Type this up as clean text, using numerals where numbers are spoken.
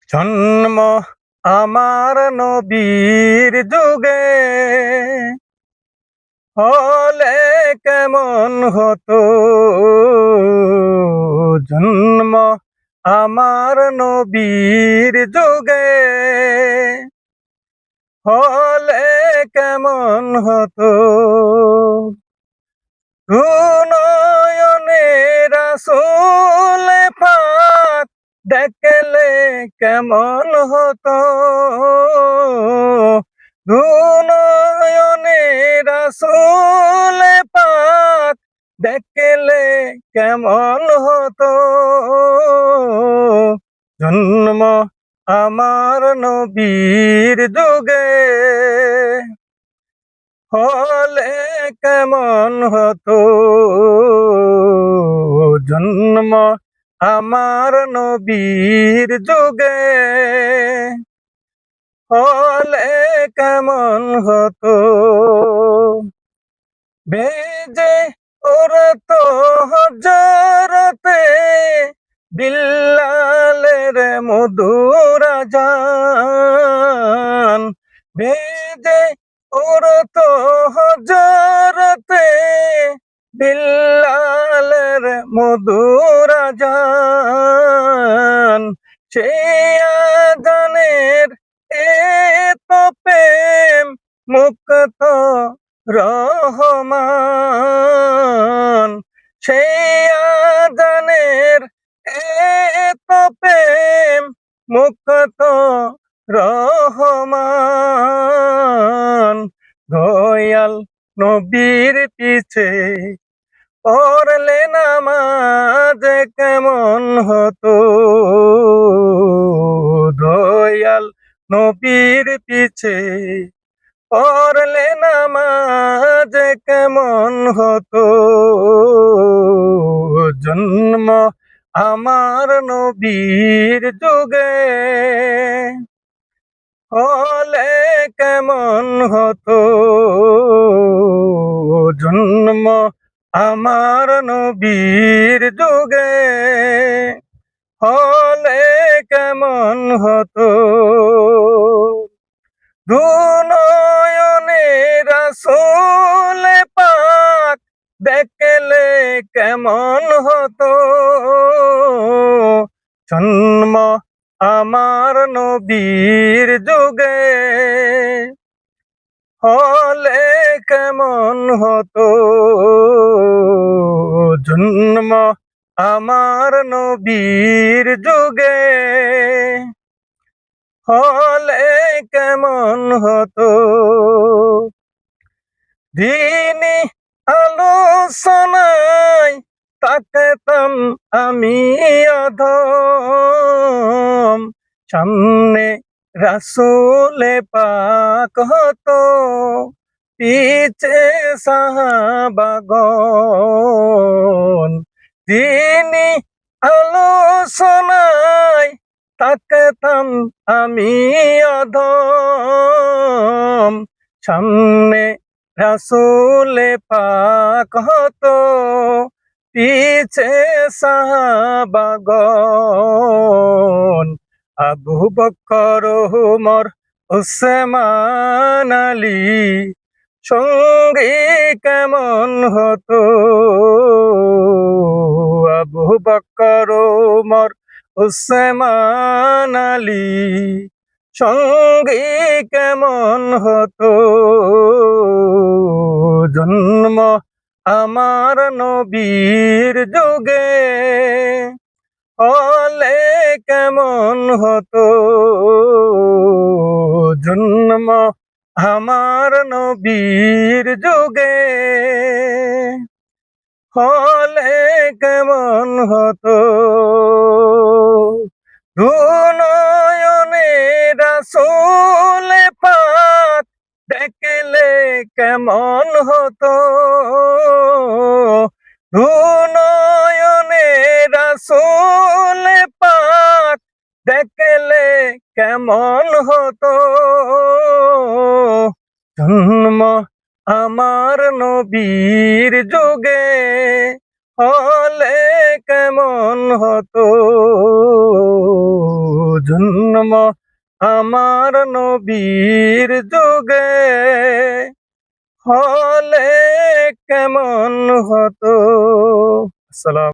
জন্ম আমার নবীর যুগে হলে কেমন হতো। জন্ম আমার নবীর যুগে হলে কেমন হতো। নয়নে রাসূল পাক দেখলে কেমন হতো। নয়নে রাসূল পাক দেখলে কেমন হতো। জন্ম আমার নবীর যুগে হলে কেমন হতো। জন্ম আমার নবীর যুগে হলে কেমন হতো। বেজে ওরতো হজরতে বিল্লালের মধুর আযান। বেজে ওরতো হজরতে বিল্লালের মধুর আযান। সেই আযানের এত প্রেম মুক্ত রহমান। সেই আযানের এত প্রেম মুক্ত রহমান। দয়াল নবীর পিছে পড়লে নামাজ কেমন হতো। দয়াল নবীর পিছে পড়লে নামাজ কেমন হতো। জন্ম আমার নবীর যুগে হলে কেমন হতো। জন্ম আমার নবীর যুগে হলে কেমন হতো। দুনয়নে রাসূল পাক দেখলে কেমন হতো। জন্ম আমার নবীর যুগে হলে কেমন হতো। জন্ম আমার নবীর যুগে হলে কেমন হতো। দিনী আলোচনায় তাকাতাম আমি অধম। সামনে রাসূল পাক হতো, পিছে সাহাবাগণ। দিনী আলোচনায় তাকাতাম আমি অধম। সামনে রাসূল পাক হতো, পিছে সাহাবাগণ। আবু বকর ওমর উসমান আলী সঙ্গী কেমন হতো। আবু বকর ওমর উসমান আলী সঙ্গী কেমন হতো। জন্ম আমার নবীর যুগে হলে কেমন হতো। জন্ম আমার নবীর যুগে হলে কেমন হতো। দুনয়নে রাসূল পাক দেখলে কেমন হতো। দুনয়নে রাসূল পাক দেখলে কেমন হতো। জন্ম আমার নবীর যুগে হলে কেমন হতো, জন্ম আমার নবীর যুগে হলে কেমন হতো। আসসালাম।